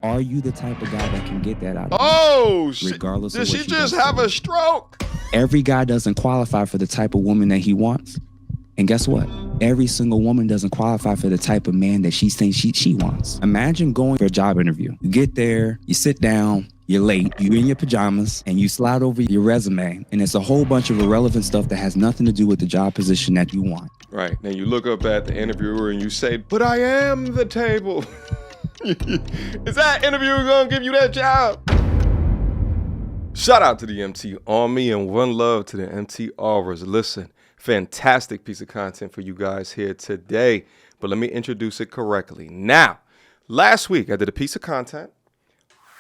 Are you the type of guy that can get that out of Oh, you, regardless did of what she she just does have to a you? stroke? Every guy doesn't qualify for the type of woman that he wants. And guess what? Every single woman doesn't qualify for the type of man that she thinks she wants. Imagine going for a job interview. You get there, you sit down, you're late, you're in your pajamas, and you slide over your resume, and it's a whole bunch of irrelevant stuff that has nothing to do with the job position that you want. Right. Then you look up at the interviewer and you say, but I am the table. Is that interviewer gonna give you that job? Shout out to the MT Army and one love to the MTRers. Listen, fantastic piece of content for you guys here today, but let me introduce it correctly. Now, last week I did a piece of content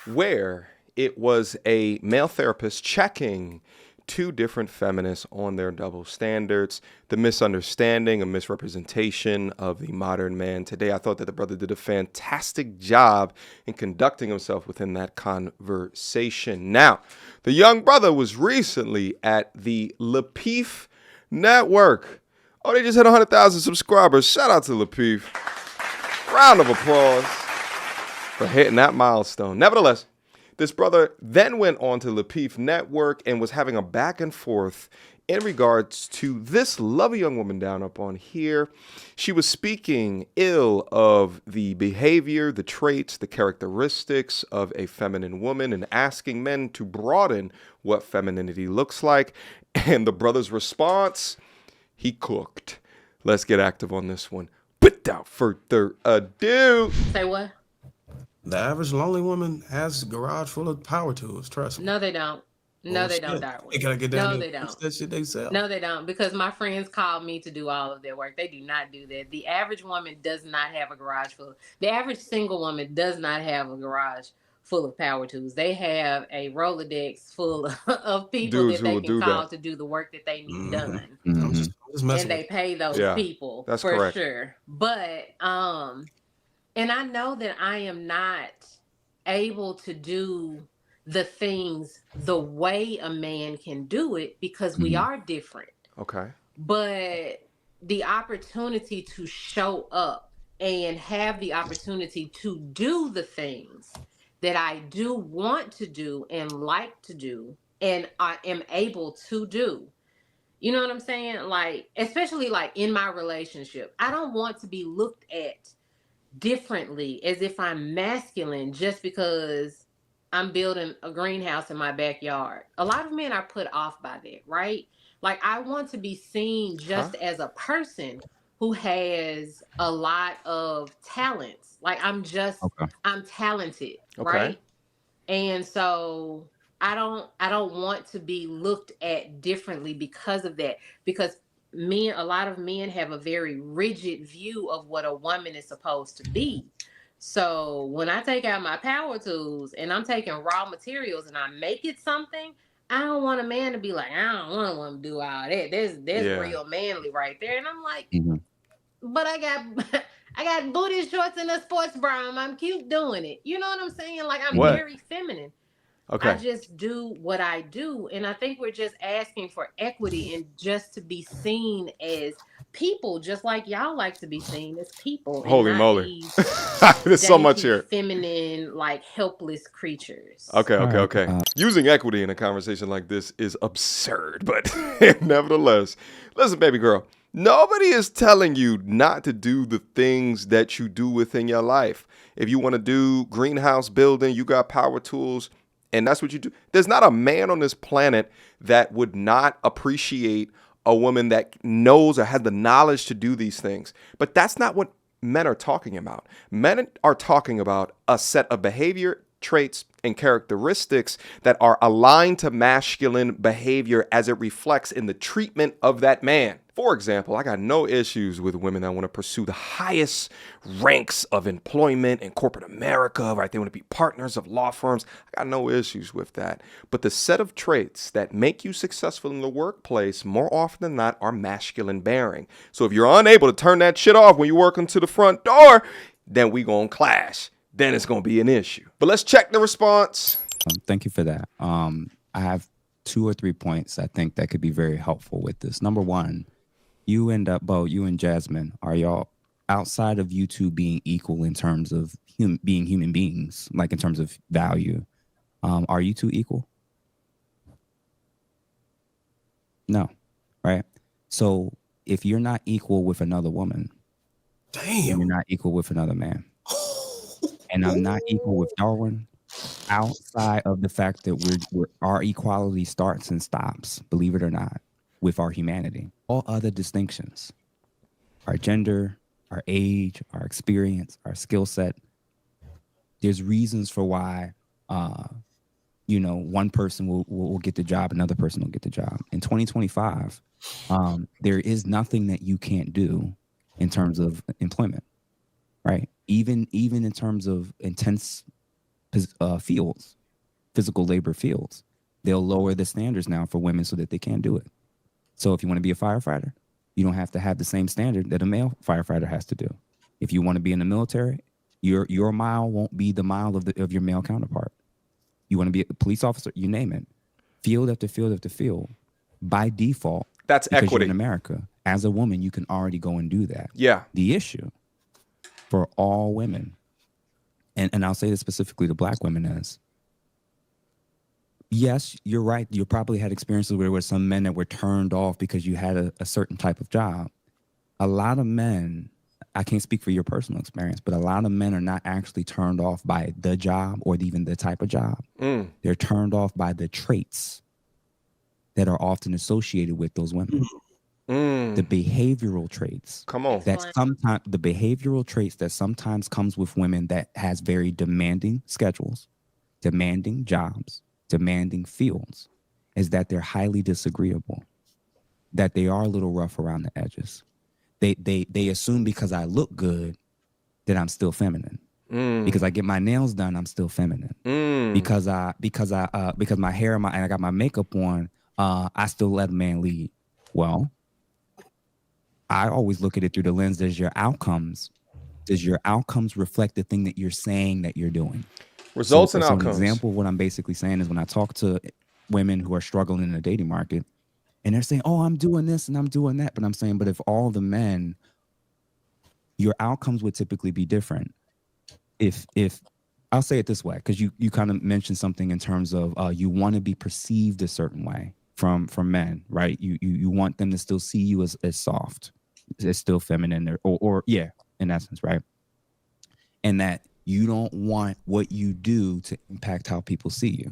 where it was a male therapist checking two different feminists on their double standards, the misunderstanding and misrepresentation of the modern man today. I thought that the brother did a fantastic job in conducting himself within that conversation. Now, the young brother was recently at the Lapeef Network. Oh, they just hit 100,000 subscribers. Shout out to Lapeef. Round of applause for hitting that milestone. Nevertheless, this brother then went on to Lapeef Network and was having a back and forth in regards to this lovely young woman down up on here. She was speaking ill of the behavior, the traits, the characteristics of a feminine woman and asking men to broaden what femininity looks like. And the brother's response, he cooked. Let's get active on this one. Without further ado. Say what? The average lonely woman has a garage full of power tools. Trust me. No, they don't. No, they don't, Darwin. They gotta get down No, there they don't. that shit they sell. No, they don't. Because my friends call me to do all of their work. They do not do that. The average woman does not have a garage full. The average single woman does not have a garage full of power tools. They have a Rolodex full of people Dudes that they who will can do call that. to do the work that they need done. I'm just messing And they with pay those Yeah, people that's for correct. sure. But and I know that I am not able to do the things the way a man can do it because we are different. Okay. But the opportunity to show up and have the opportunity to do the things that I do want to do and like to do and I am able to do. You know what I'm saying? Like, especially like in my relationship, I don't want to be looked at differently as if I'm masculine just because I'm building a greenhouse in my backyard. A lot of men are put off by that, right? Like, I want to be seen just as a person who has a lot of talents. Like, I'm talented, right? And so I don't want to be looked at differently because of that. Because a lot of men have a very rigid view of what a woman is supposed to be. So when I take out my power tools and I'm taking raw materials and I make it something, I don't want a man to be like, I don't want a woman to do all that. That's real manly right there. And I'm like, but I got booty shorts and a sports bra. I'm cute doing it. You know what I'm saying? Like, I'm very feminine. Okay. I just do what I do. And I think we're just asking for equity and just to be seen as people, just like y'all like to be seen as people. Holy moly. There's so much here. Feminine, like helpless creatures. Okay. Using equity in a conversation like this is absurd, but nevertheless, listen, baby girl. Nobody is telling you not to do the things that you do within your life. If you want to do greenhouse building, you got power tools, and that's what you do. There's not a man on this planet that would not appreciate a woman that knows or has the knowledge to do these things. But that's not what men are talking about. Men are talking about a set of behavior, traits, and characteristics that are aligned to masculine behavior as it reflects in the treatment of that man. For example, I got no issues with women that want to pursue the highest ranks of employment in corporate America, right? They want to be partners of law firms. I got no issues with that. But the set of traits that make you successful in the workplace more often than not are masculine bearing. So if you're unable to turn that shit off when you work into the front door, then we gonna clash. Then it's gonna be an issue. But let's check the response. Thank you for that. I have 2 or 3 points I think that could be very helpful with this. Number one, you and Jasmine, are y'all outside of you two being equal in terms of being human beings, like in terms of value. Are you two equal? No, right? So if you're not equal with another woman, then you're not equal with another man. And I'm not equal with Darwin outside of the fact that our equality starts and stops, believe it or not, with our humanity. All other distinctions, our gender, our age, our experience, our skill set, there's reasons for why one person will get the job, another person will get the job. In 2025, there is nothing that you can't do in terms of employment, right? Even in terms of intense fields, physical labor fields, they'll lower the standards now for women so that they can do it. So if you want to be a firefighter, you don't have to have the same standard that a male firefighter has to do. If you want to be in the military, your mile won't be the mile of your male counterpart. You want to be a police officer, you name it. Field after field after field, by default. That's equity. You're in America, as a woman, you can already go and do that. Yeah. The issue for all women, and I'll say this specifically to Black women, is, yes, you're right. You probably had experiences where there were some men that were turned off because you had a certain type of job. A lot of men, I can't speak for your personal experience, but a lot of men are not actually turned off by the job or even the type of job. They're turned off by the traits that are often associated with those women. The behavioral traits. Come on. The behavioral traits that sometimes comes with women that has very demanding schedules, demanding jobs, demanding fields, is that they're highly disagreeable, that they are a little rough around the edges. They assume because I look good that I'm still feminine. Because I get my nails done, I'm still feminine. Because my hair and I got my makeup on, I still let a man lead. Well, I always look at it through the lens: does your outcomes reflect the thing that you're saying that you're doing? Results and outcomes. An example of what I'm basically saying is, when I talk to women who are struggling in the dating market, and they're saying, "Oh, I'm doing this and I'm doing that," but I'm saying, but if all the men, your outcomes would typically be different. If I'll say it this way, because you kind of mentioned something in terms of you want to be perceived a certain way from men, right? You want them to still see you as soft, as still feminine, or yeah, in essence, right? And that you don't want what you do to impact how people see you.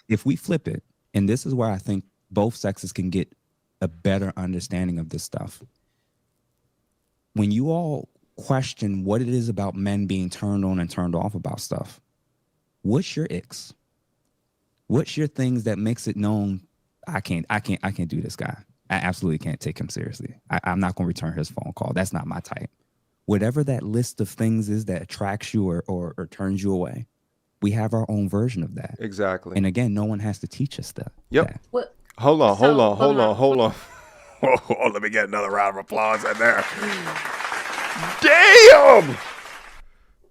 If we flip it, and this is where I think both sexes can get a better understanding of this stuff. When you all question what it is about men being turned on and turned off about stuff, what's your icks? What's your things that makes it known? I can't do this guy. I absolutely can't take him seriously. I'm not going to return his phone call. That's not my type. Whatever that list of things is that attracts you or turns you away, we have our own version of that. Exactly. And again, no one has to teach us that. Yep. That. Hold on. Oh, let me get another round of applause in there. Damn!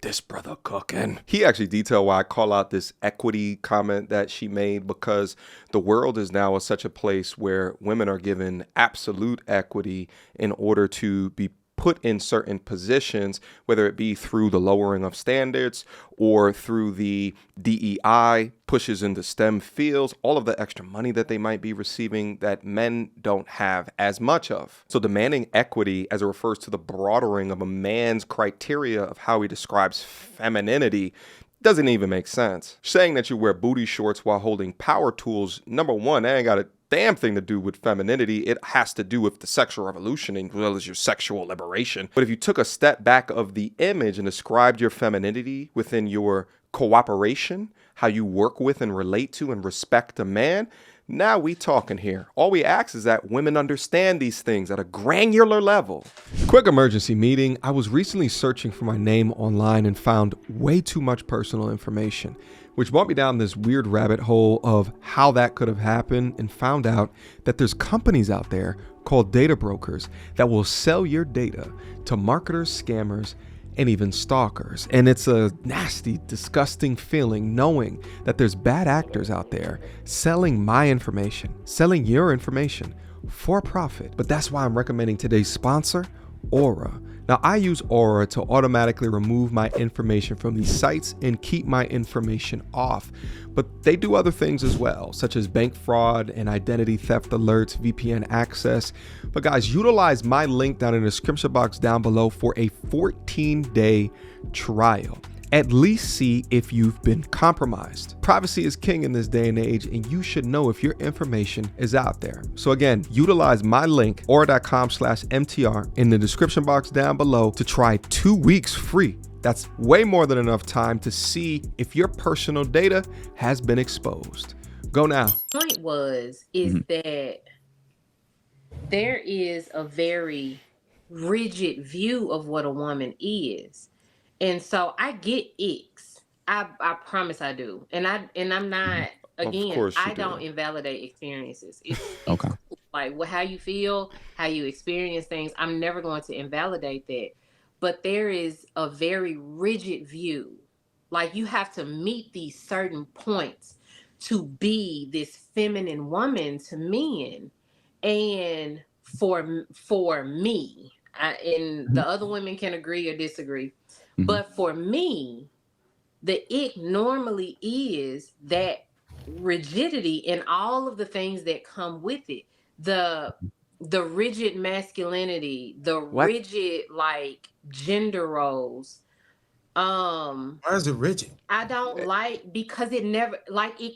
This brother cooking. He actually detailed why I call out this equity comment that she made, because the world is now such a place where women are given absolute equity in order to be put in certain positions, whether it be through the lowering of standards or through the DEI pushes into STEM fields, all of the extra money that they might be receiving that men don't have as much of. So demanding equity, as it refers to the broadening of a man's criteria of how he describes femininity, doesn't even make sense. Saying that you wear booty shorts while holding power tools, number one, that ain't got a damn thing to do with femininity. It has to do with the sexual revolution as well as your sexual liberation. But if you took a step back of the image and described your femininity within your cooperation, how you work with and relate to and respect a man, now we talking here. All we ask is that women understand these things at a granular level. Quick emergency meeting. I was recently searching for my name online and found way too much personal information, which brought me down this weird rabbit hole of how that could have happened, and found out that there's companies out there called data brokers that will sell your data to marketers, scammers, and even stalkers. And it's a nasty, disgusting feeling knowing that there's bad actors out there selling my information, selling your information for profit. But that's why I'm recommending today's sponsor, Aura. Now, I use Aura to automatically remove my information from these sites and keep my information off. But they do other things as well, such as bank fraud and identity theft alerts, VPN access. But guys, utilize my link down in the description box down below for a 14-day trial. At least see if you've been compromised. Privacy is king in this day and age, and you should know if your information is out there. So again, utilize my link, aura.com/MTR, in the description box down below to try 2 weeks free. That's way more than enough time to see if your personal data has been exposed. Go now. Point is that there is a very rigid view of what a woman is. And so I get icks. I promise I do. And I'm not, again, I don't invalidate experiences. It's Okay. like how you feel, how you experience things. I'm never going to invalidate that. But there is a very rigid view. Like you have to meet these certain points to be this feminine woman to men. And for me, and the other women can agree or disagree. But for me, the ick normally is that rigidity and all of the things that come with it. The rigid masculinity, the rigid like gender roles. Why is it rigid? I don't like, because it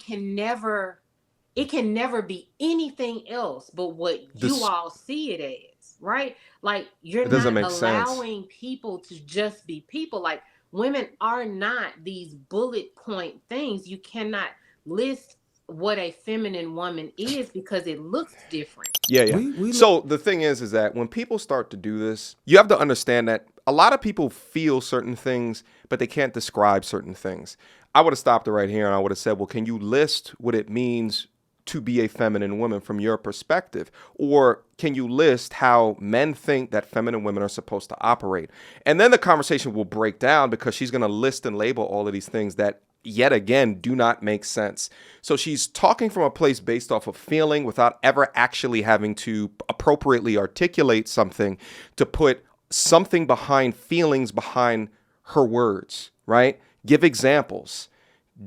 can never be anything else but what you all see it as, right? Like you're not allowing people to just be people. Like women are not these bullet point things. You cannot list what a feminine woman is because it looks different. Yeah. So the thing is that when people start to do this, you have to understand that a lot of people feel certain things, but they can't describe certain things. I would have stopped it right here and I would have said, well, can you list what it means to be a feminine woman from your perspective? Or can you list how men think that feminine women are supposed to operate? And then the conversation will break down because she's going to list and label all of these things that yet again do not make sense. So she's talking from a place based off of feeling without ever actually having to appropriately articulate something to put something behind feelings behind her words, right? Give examples.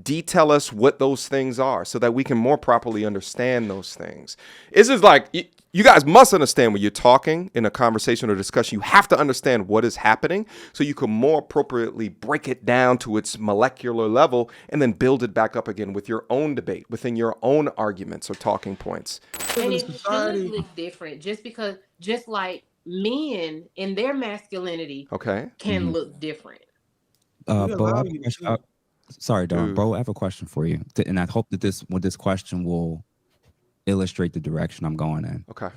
Detail us what those things are so that we can more properly understand those things. It's just like, you guys must understand when you're talking in a conversation or discussion, you have to understand what is happening so you can more appropriately break it down to its molecular level and then build it back up again with your own debate, within your own arguments or talking points. And it should look different just like men in their masculinity can look different. Sorry, Don. Bro, I have a question for you. And I hope that this question will illustrate the direction I'm going in. Okay.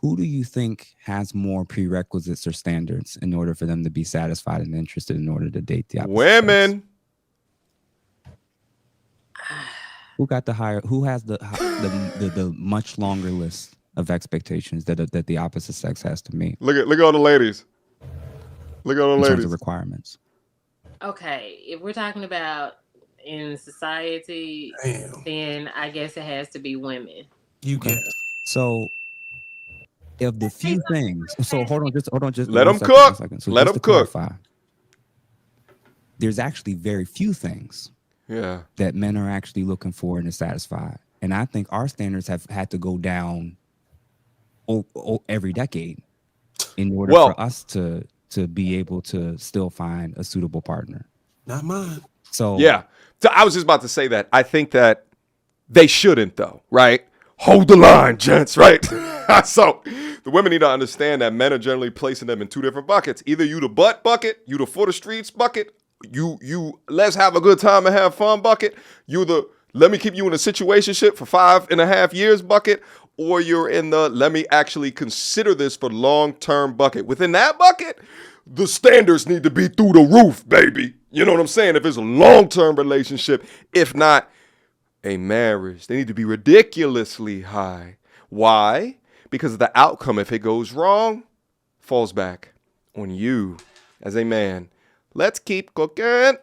Who do you think has more prerequisites or standards in order for them to be satisfied and interested in order to date the opposite women? sex? Who got the higher? Who has the much longer list of expectations that the opposite sex has to meet? Look at all the ladies. Look at all the ladies. In terms of requirements. Okay, if we're talking about in society, then I guess it has to be women. You guess. So, if the few things, so hold on, just let them cook. So let them cook. Clarify, there's actually very few things that men are actually looking for and to satisfy, and I think our standards have had to go down every decade in order for us to be able to still find a suitable partner. Not mine. So So I was just about to say that. I think that they shouldn't though, right? Hold the line, gents, right? So the women need to understand that men are generally placing them in two different buckets. Either you the butt bucket, you the for the streets bucket, you let's have a good time and have fun bucket, you the let me keep you in a situationship for 5.5 years bucket, or you're in the let me actually consider this for long-term bucket. Within that bucket, the standards need to be through the roof, baby. You know what I'm saying? If it's a long-term relationship, if not a marriage, they need to be ridiculously high. Why? Because of the outcome, if it goes wrong, falls back on you as a man. Let's keep cooking.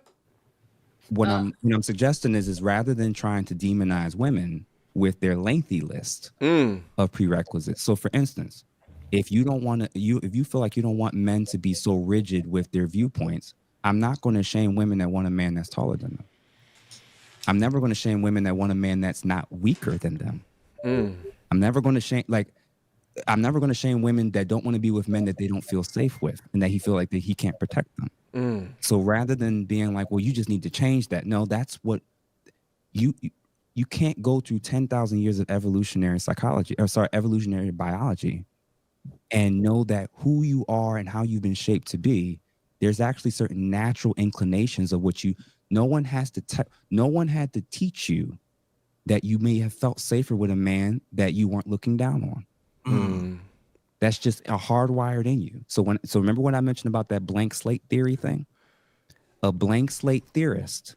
What I'm suggesting is rather than trying to demonize women with their lengthy list of prerequisites. So for instance, If you don't want to, if you feel like you don't want men to be so rigid with their viewpoints, I'm not going to shame women that want a man that's taller than them. I'm never going to shame women that want a man that's not weaker than them. I'm never going to shame women that don't want to be with men that they don't feel safe with and that he feel like that he can't protect them. So rather than being like, well, you just need to change that. No, that's what you can't go through 10,000 years of evolutionary biology and know that who you are and how you've been shaped to be. There's actually certain natural inclinations of what no one had to teach you that you may have felt safer with a man that you weren't looking down on. That's just a hardwired in you. So remember when I mentioned about that blank slate theory thing? A blank slate theorist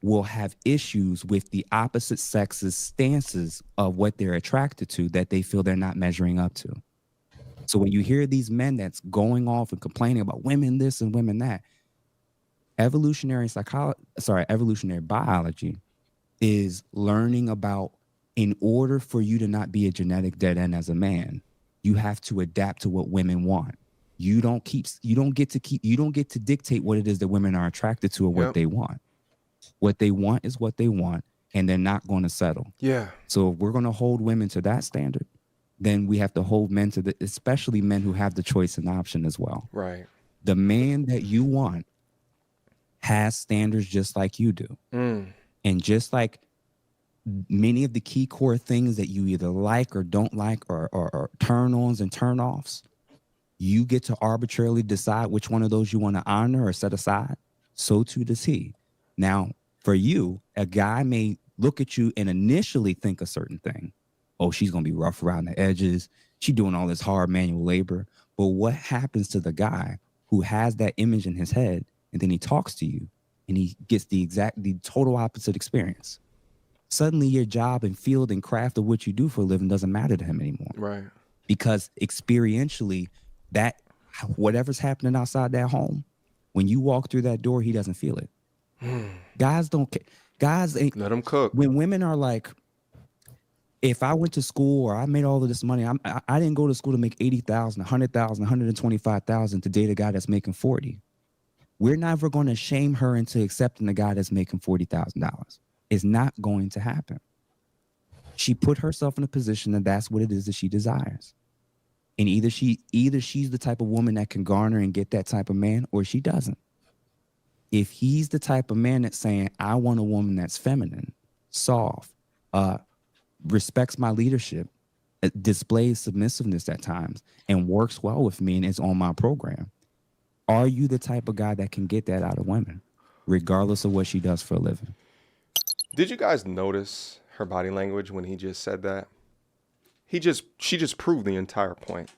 will have issues with the opposite sex's stances of what they're attracted to that they feel they're not measuring up to. So when you hear these men that's going off and complaining about women this and women that, evolutionary biology is learning about, in order for you to not be a genetic dead end as a man, you have to adapt to what women want. You don't get to dictate what it is that women are attracted to or what they want. What they want is what they want, and they're not going to settle. Yeah. So if we're going to hold women to that standard, then we have to hold men to especially men who have the choice and option as well. Right. The man that you want has standards just like you do. And just like many of the key core things that you either like or don't like or turn-ons and turn-offs, you get to arbitrarily decide which one of those you want to honor or set aside. So too does he. Now, for you, a guy may look at you and initially think a certain thing. Oh, she's going to be rough around the edges. She's doing all this hard manual labor. But what happens to the guy who has that image in his head and then he talks to you and he gets the total opposite experience? Suddenly your job and field and craft of what you do for a living doesn't matter to him anymore. Right. Because experientially, that whatever's happening outside that home, when you walk through that door, he doesn't feel it. Guys don't care. Guys ain't. Let them cook. When women are like, if I went to school or I made all of this money, I didn't go to school to make 80,000, 100,000, 125,000 to date a guy that's making 40. We're never going to shame her into accepting a guy that's making $40,000. It's not going to happen. She put herself in a position that that's what it is that she desires. And either she's the type of woman that can garner and get that type of man, or she doesn't. If he's the type of man that's saying, I want a woman that's feminine, soft, respects my leadership, displays submissiveness at times, and works well with me and is on my program, are you the type of guy that can get that out of women, regardless of what she does for a living? Did you guys notice her body language when he just said that? She just proved the entire point.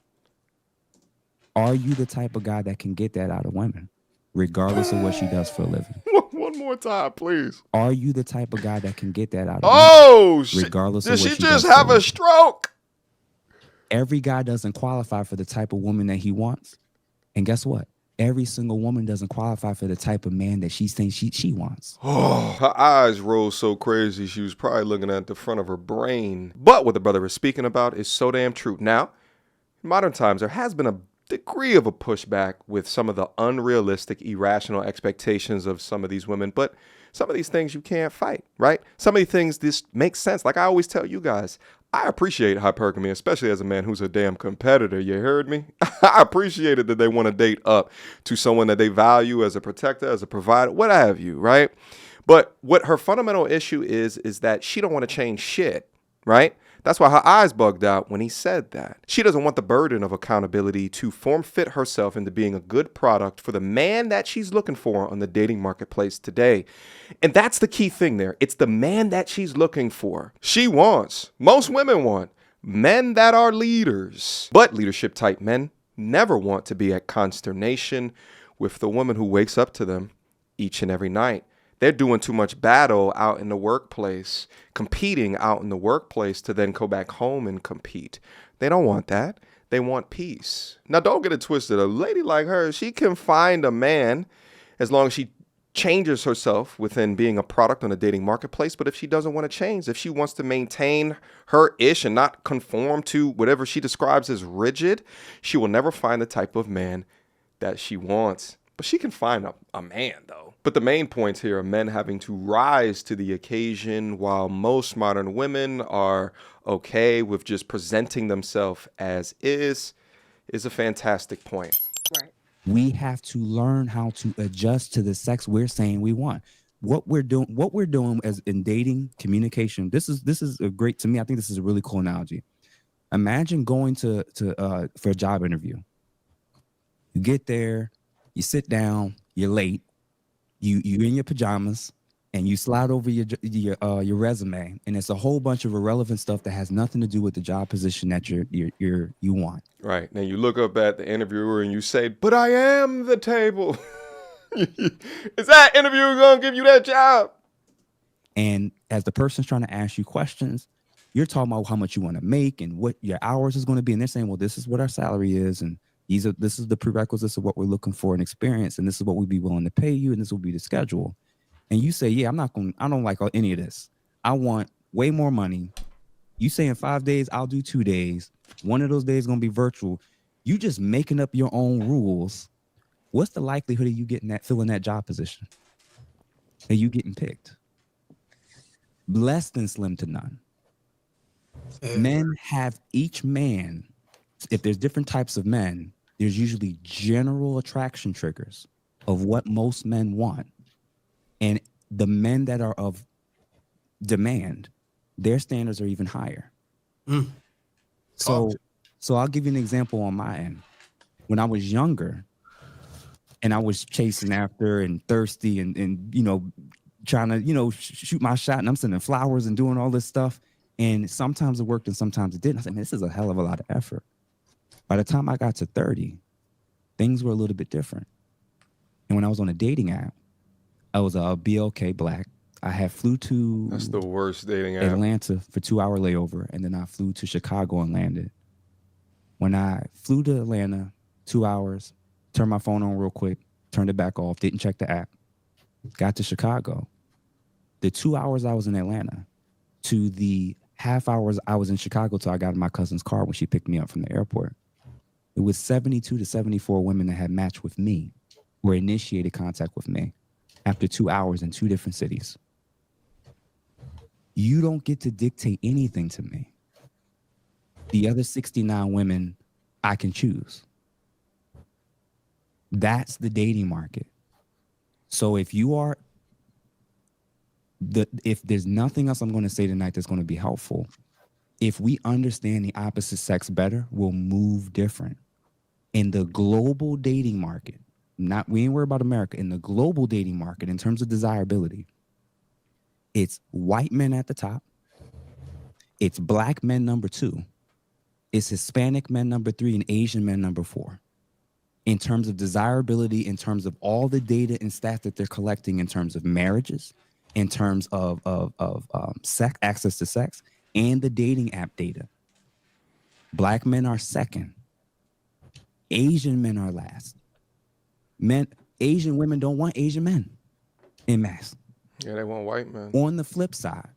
Are you the type of guy that can get that out of women, regardless of what she does for a living? One more time, please. Are you the type of guy that can get that out of women, regardless of what she does? Did she just have a stroke? Every guy doesn't qualify for the type of woman that he wants. And guess what? Every single woman doesn't qualify for the type of man that she thinks she wants. Oh, her eyes rolled so crazy, she was probably looking at the front of her brain. But what the brother is speaking about is so damn true. Now, in modern times, there has been a degree of a pushback with some of the unrealistic, irrational expectations of some of these women. But some of these things you can't fight, right? Some of these things just make sense. Like I always tell you guys, I appreciate hypergamy, especially as a man who's a damn competitor. You heard me? I appreciate it that they want to date up to someone that they value as a protector, as a provider, what have you, right? But what her fundamental issue is that she don't want to change shit, right? That's why her eyes bugged out when he said that. She doesn't want the burden of accountability to form-fit herself into being a good product for the man that she's looking for on the dating marketplace today. And that's the key thing there. It's the man that she's looking for. She wants, most women want, men that are leaders. But leadership type men never want to be at consternation with the woman who wakes up to them each and every night. They're doing too much battle out in the workplace, competing out in the workplace to then go back home and compete. They don't want that. They want peace. Now, don't get it twisted. A lady like her, she can find a man as long as she changes herself within being a product on a dating marketplace. But if she doesn't want to change, if she wants to maintain her ish and not conform to whatever she describes as rigid, she will never find the type of man that she wants. But she can find a man, though. But the main points here are men having to rise to the occasion, while most modern women are okay with just presenting themselves as is a fantastic point. Right. We have to learn how to adjust to the sex we're saying we want. What we're doing as in dating, communication. This is a great, to me, I think this is a really cool analogy. Imagine going to for a job interview. You get there, you sit down, you're late, you're in your pajamas, and you slide over your resume, and it's a whole bunch of irrelevant stuff that has nothing to do with the job position that you want. Right. Now you look up at the interviewer and you say, "But I am the table." Is that interviewer gonna give you that job? And as the person's trying to ask you questions, you're talking about how much you want to make and what your hours is going to be, and they're saying, "Well, this is what our salary is, and this is the prerequisites of what we're looking for in experience, and this is what we'd be willing to pay you, and this will be the schedule." And you say, "Yeah, I don't like any of this. I want way more money." You say in 5 days, I'll do 2 days. One of those days is gonna be virtual. You just making up your own rules. What's the likelihood of you filling that job position? Are you getting picked? Less than slim to none. Men have, each man, if there's different types of men, there's usually general attraction triggers of what most men want. And the men that are of demand, their standards are even higher. So I'll give you an example on my end. When I was younger and I was chasing after and thirsty and trying to, shoot my shot, and I'm sending flowers and doing all this stuff. And sometimes it worked and sometimes it didn't. I said, man, this is a hell of a lot of effort. By the time I got to 30, things were a little bit different. And when I was on a dating app, I was a BLK Black. I had flew to That's the worst dating app. Atlanta for 2-hour layover, and then I flew to Chicago and landed. When I flew to Atlanta, 2 hours, turned my phone on real quick, turned it back off, didn't check the app, got to Chicago. The 2 hours I was in Atlanta to the half hours I was in Chicago till I got in my cousin's car when she picked me up from the airport, it was 72 to 74 women that had matched with me or initiated contact with me after 2 hours in 2 different cities. You don't get to dictate anything to me. The other 69 women, I can choose. That's the dating market. So if there's nothing else I'm going to say tonight that's going to be helpful, if we understand the opposite sex better, we'll move different. In the global dating market, we ain't worried about America, in the global dating market, in terms of desirability, it's white men at the top, it's Black men number 2, it's Hispanic men number 3, and Asian men number 4. In terms of desirability, in terms of all the data and stats that they're collecting in terms of marriages, in terms of sex, access to sex, and the dating app data. Black men are second. Asian men are last. Asian women don't want Asian men en masse. Yeah, they want white men. On the flip side,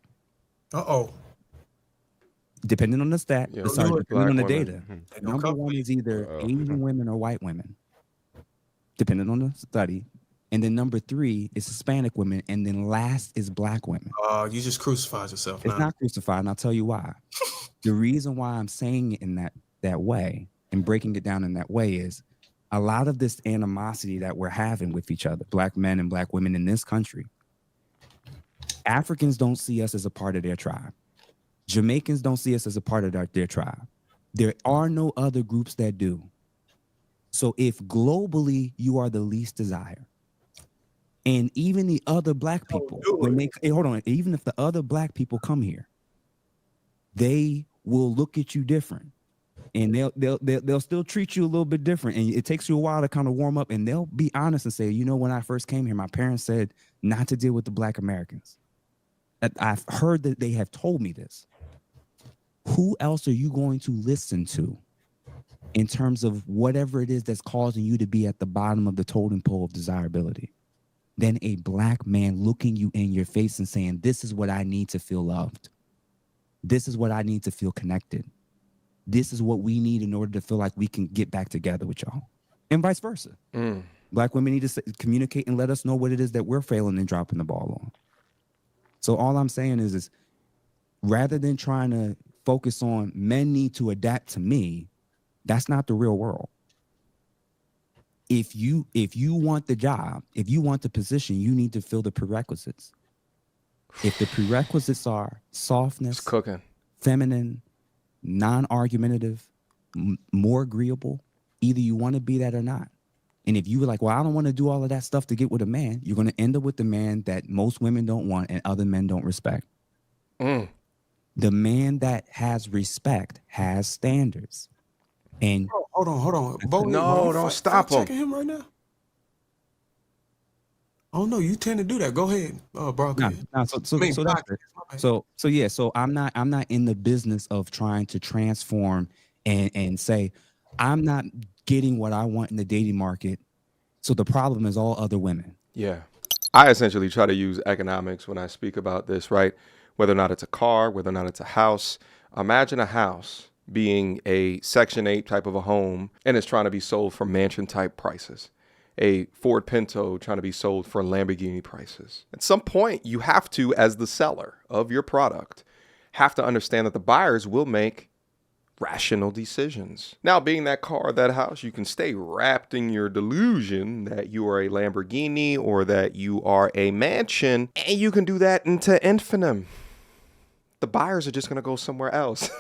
depending on the stat, depending on the data, number 1 is either Asian women or white women, depending on the study. And then number 3 is Hispanic women, and then last is Black women. You just crucified yourself. It's not crucified, and I'll tell you why. The reason why I'm saying it in that way and breaking it down in that way is a lot of this animosity that we're having with each other, Black men and Black women in this country. Africans don't see us as a part of their tribe. Jamaicans don't see us as a part of their tribe. There are no other groups that do. So if globally you are the least desired, and even the other Black people, even if the other Black people come here, they will look at you different, and they'll still treat you a little bit different. And it takes you a while to kind of warm up, and they'll be honest and say, when I first came here, my parents said not to deal with the Black Americans. I've heard that they have told me this. Who else are you going to listen to in terms of whatever it is that's causing you to be at the bottom of the totem pole of desirability? than a black man looking you in your face and saying, this is what I need to feel loved. This is what I need to feel connected. This is what we need in order to feel like we can get back together with y'all. And vice versa. Black women need to communicate and let us know what it is that we're failing and dropping the ball on. So all I'm saying is rather than trying to focus on men need to adapt to me, that's not the real world. If you want the job, if you want the position, you need to fill the prerequisites. If the prerequisites are softness, cooking, feminine, non-argumentative, more agreeable, either you want to be that or not. And if you were like, well, I don't want to do all of that stuff to get with a man, you're going to end up with the man that most women don't want and other men don't respect. The man that has respect has standards. And hold on. Bo, no, don't stop him. Checking him right now. Oh no, you tend to do that. Go ahead, bro. So I'm not in the business of trying to transform and say I'm not getting what I want in the dating market. So the problem is all other women. Yeah. I essentially try to use economics when I speak about this, right? Whether or not it's a car, whether or not it's a house. Imagine a house being a Section 8 type of a home and it's trying to be sold for mansion type prices. A Ford Pinto trying to be sold for Lamborghini prices. At some point, you have to, as the seller of your product, have to understand that the buyers will make rational decisions. Now, being that car, that house, you can stay wrapped in your delusion that you are a Lamborghini or that you are a mansion, and you can do that into infinitum. The buyers are just going to go somewhere else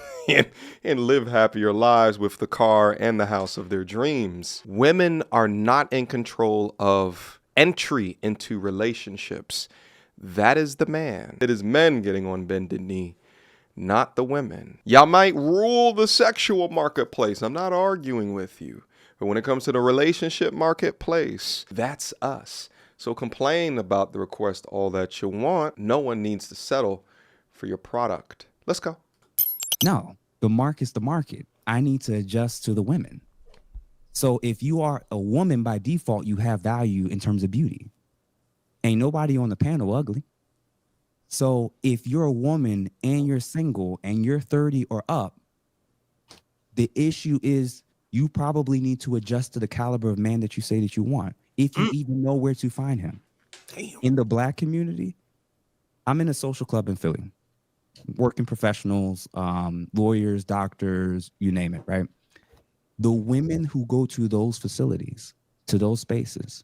and live happier lives with the car and the house of their dreams. Women are not in control of entry into relationships. That is the man. It is men getting on bended knee, not the women. Y'all might rule the sexual marketplace. I'm not arguing with you. But when it comes to the relationship marketplace, that's us. So complain about the request all that you want. No one needs to settle for your product. Let's go. No, the market's the market. I need to adjust to the women. So if you are a woman by default, you have value in terms of beauty. Ain't nobody on the panel ugly. So if you're a woman and you're single and you're 30 or up, the issue is you probably need to adjust to the caliber of man that you say that you want, if you even know where to find him. Damn. In the black community, I'm in a social club in Philly. Working professionals, lawyers, doctors, you name it, right? The women who go to those facilities, to those spaces,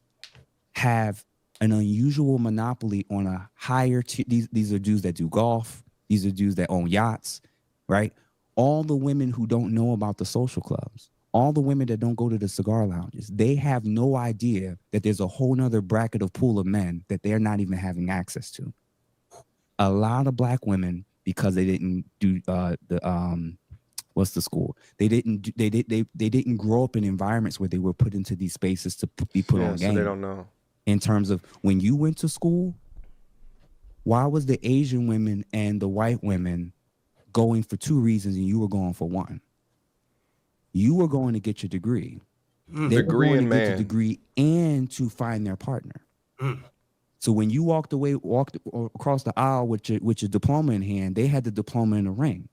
have an unusual monopoly on a higher these are dudes that do golf, these are dudes that own yachts, right? All the women who don't know about the social clubs, all the women that don't go to the cigar lounges, they have no idea that there's a whole nother bracket of pool of men that they're not even having access to. A lot of black women, because they didn't do what's the school? They didn't grow up in environments where they were put into these spaces to be put on game. So they don't know. In terms of when you went to school, why was the Asian women and the white women going for 2 reasons and you were going for 1? You were going to get your degree. They were going to get your degree and to find their partner. So when you walked across the aisle with your diploma in hand, they had the diploma in the ring.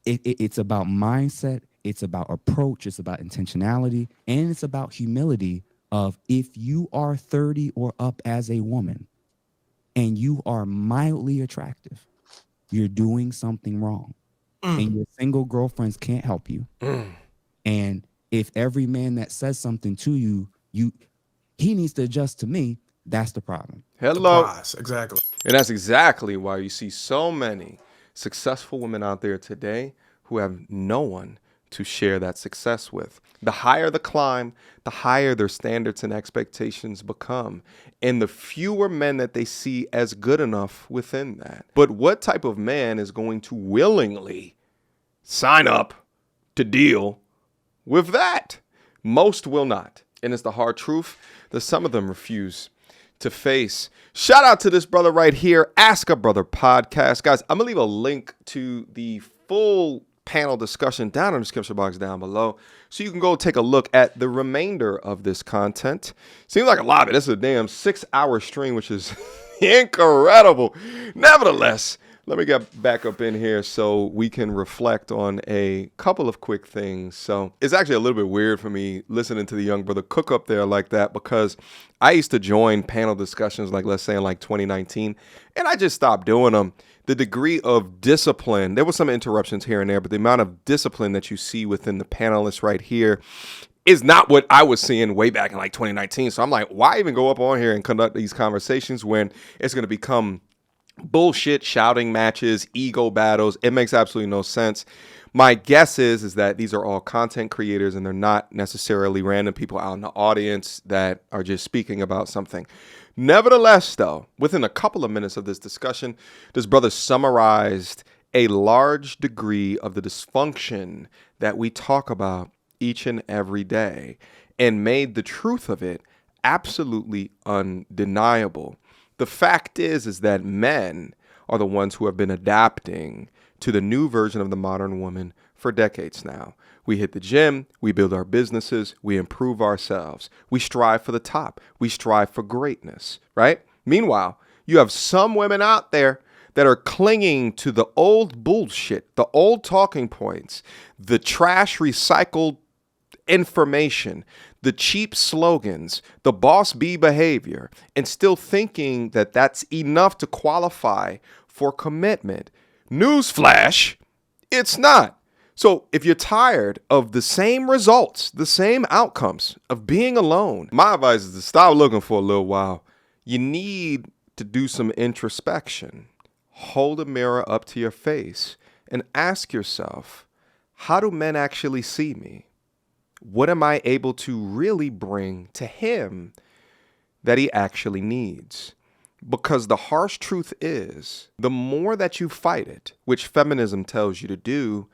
It's about mindset. It's about approach. It's about intentionality. And it's about humility of if you are 30 or up as a woman and you are mildly attractive, you're doing something wrong. And your single girlfriends can't help you. And if every man that says something to you, he needs to adjust to me, that's the problem. Hello. Exactly. And that's exactly why you see so many successful women out there today who have no one to share that success with. The higher the climb, the higher their standards and expectations become, and the fewer men that they see as good enough within that. But what type of man is going to willingly sign up to deal with that? Most will not. And it's the hard truth that some of them refuse to face. Shout out to this brother right here, Ask a Brother podcast. Guys, I'm going to leave a link to the full panel discussion down in the description box down below, so you can go take a look at the remainder of this content. Seems like a lot of it. This is a damn 6-hour stream, which is incredible. Nevertheless, let me get back up in here so we can reflect on a couple of quick things. So it's actually a little bit weird for me listening to the young brother cook up there like that, because I used to join panel discussions, like let's say in like 2019, and I just stopped doing them. The degree of discipline, there were some interruptions here and there, but the amount of discipline that you see within the panelists right here is not what I was seeing way back in like 2019. So I'm like, why even go up on here and conduct these conversations when it's going to become bullshit shouting matches, ego battles? It makes absolutely no sense. My guess is that these are all content creators and they're not necessarily random people out in the audience that are just speaking about something. Nevertheless, though, within a couple of minutes of this discussion, this brother summarized a large degree of the dysfunction that we talk about each and every day and made the truth of it absolutely undeniable. The fact is that men are the ones who have been adapting to the new version of the modern woman for decades now. We hit the gym, we build our businesses, we improve ourselves. We strive for the top. We strive for greatness, right? Meanwhile, you have some women out there that are clinging to the old bullshit, the old talking points, the trash recycled information, the cheap slogans, the boss bee behavior, and still thinking that that's enough to qualify for commitment. Newsflash, it's not. So if you're tired of the same results, the same outcomes of being alone, my advice is to stop looking for a little while. You need to do some introspection. Hold a mirror up to your face and ask yourself, how do men actually see me? What am I able to really bring to him that he actually needs? Because the harsh truth is, the more that you fight it, which feminism tells you to do,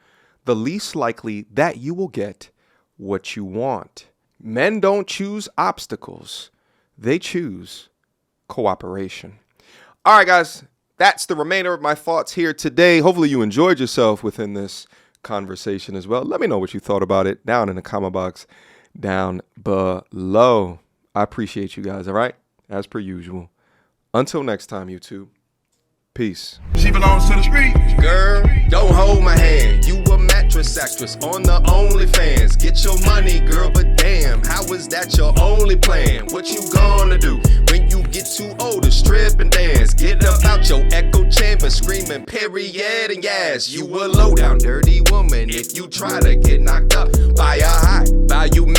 the least likely that you will get what you want. Men don't choose obstacles. They choose cooperation. All right, guys, that's the remainder of my thoughts here today. Hopefully you enjoyed yourself within this conversation as well. Let me know what you thought about it down in the comment box down below. I appreciate you guys, all right? As per usual. Until next time, YouTube. Peace. She belongs to the street. Girl, don't hold my hand. You a mattress actress on the OnlyFans. Get your money, girl, but damn, how is that your only plan? What you gonna do when you get too old to strip and dance? Get up out your echo chamber screaming period and yes. You a low down dirty woman if you try to get knocked up by a high value man.